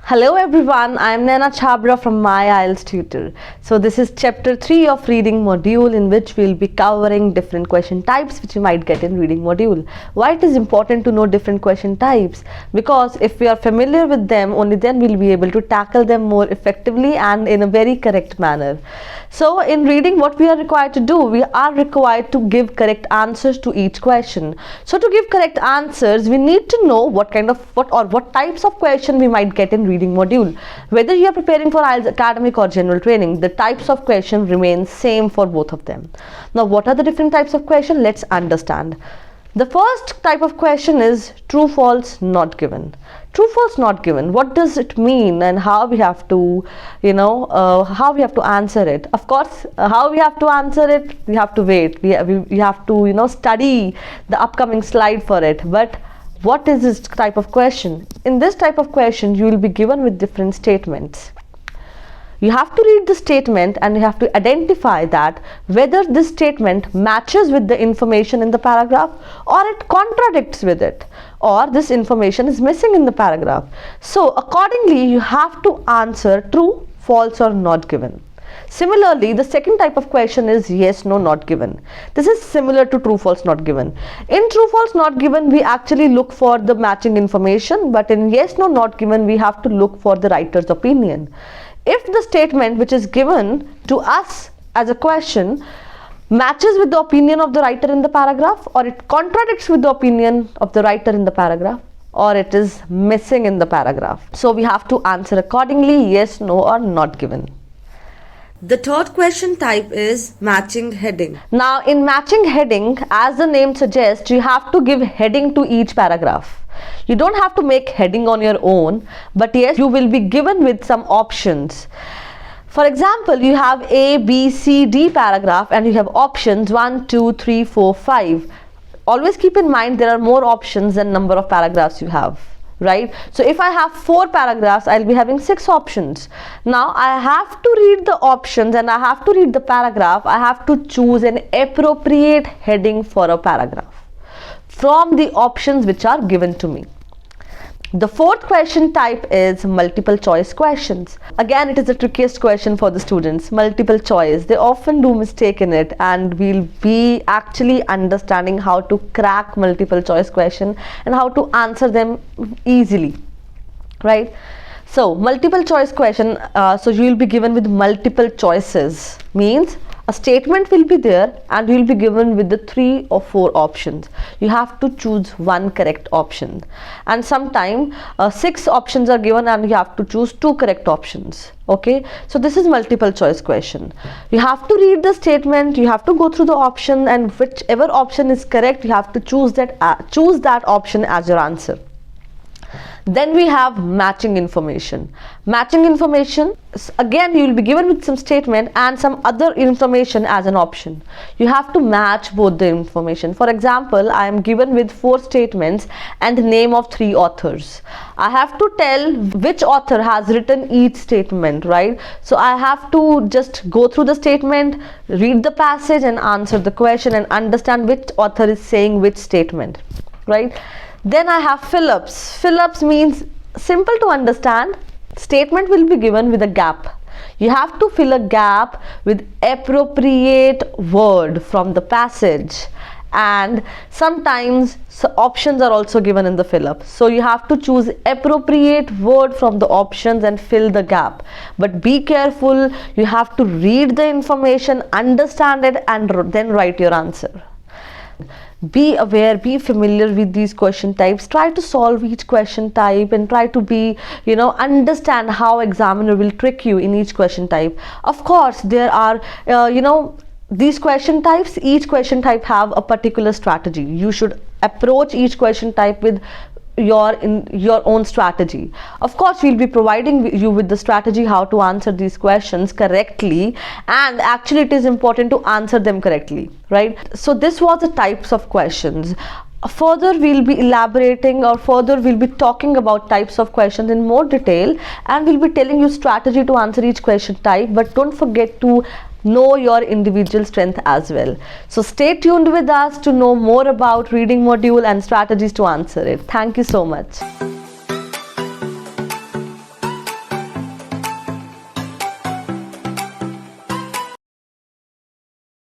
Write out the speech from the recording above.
Hello everyone, I am Naina Chabra from My Ielts Tutor. So this is chapter 3 of reading module, in which we will be covering different question types which you might get in reading module. Why it is important to know different question types? Because if we are familiar with them, only then we will be able to tackle them more effectively and in a very correct manner. So in reading, what we are required to do, we are required to give correct answers to each question. So to give correct answers, we need to know what types of question we might get in reading module. Whether you are preparing for IELTS academic or general training, the types of question remain same for both of them. Now what are the different types of question? Let's understand. The first type of question is true, false, not given. True, false, not given. What does it mean, and how we have to, how we have to answer it? Of course, how we have to answer it, we have to wait. We have to, study the upcoming slide for it. But what is this type of question? In this type of question, you will be given with different statements. You have to read the statement and you have to identify that whether this statement matches with the information in the paragraph or it contradicts with it, or this information is missing in the paragraph. So accordingly, you have to answer true, false or not given. Similarly, the second type of question is yes, no, not given. This is similar to true, false, not given. In true, false, not given, we actually look for the matching information, but in yes, no, not given, we have to look for the writer's opinion. If the statement which is given to us as a question matches with the opinion of the writer in the paragraph, or it contradicts with the opinion of the writer in the paragraph, or it is missing in the paragraph, so we have to answer accordingly, yes, no or not given. The third question type is matching heading. Now in matching heading, as the name suggests, you have to give heading to each paragraph. You don't have to make heading on your own, but yes, you will be given with some options. For example, you have A, B, C, D paragraph and you have options 1, 2, 3, 4, 5. Always keep in mind there are more options than number of paragraphs you have. Right? So if I have 4 paragraphs, I'll be having 6 options. Now I have to read the options and I have to read the paragraph. I have to choose an appropriate heading for a paragraph from the options which are given to me. The fourth question type is multiple choice questions. Again, it is the trickiest question for the students. Multiple choice. They often do mistake in it, and we'll be actually understanding how to crack multiple choice question and how to answer them easily. Right? So multiple choice question, so you will be given with multiple choices. Means a statement will be there and you will be given with the 3 or 4 options. You have to choose one correct option, and sometimes 6 options are given and you have to choose 2 correct options. Okay, so this is multiple choice question. You have to read the statement, you have to go through the option, and whichever option is correct, you have to choose that option as your answer. Then we have matching information. Matching information, again you will be given with some statement and some other information as an option. You have to match both the information. For example, I am given with 4 statements and the name of 3 authors. I have to tell which author has written each statement, right? So I have to just go through the statement, read the passage and answer the question and understand which author is saying which statement, right? Then I have Phillips. Phillips means simple to understand. Statement will be given with a gap. You have to fill a gap with appropriate word from the passage, and sometimes options are also given in the fill up. So you have to choose appropriate word from the options and fill the gap. But be careful, you have to read the information, understand it, and then write your answer. Be aware, be familiar with these question types. Try to solve each question type and try to be, understand how examiner will trick you in each question type. Of course, there are, these question types, each question type have a particular strategy. You should approach each question type with your own strategy. Of course, we'll be providing you with the strategy how to answer these questions correctly, and actually it is important to answer them correctly, right? So this was the types of questions. Further we'll be elaborating, or further we'll be talking about types of questions in more detail, and we'll be telling you strategy to answer each question type. But don't forget to know your individual strength as well. So stay tuned with us to know more about reading module and strategies to answer it. Thank you so much.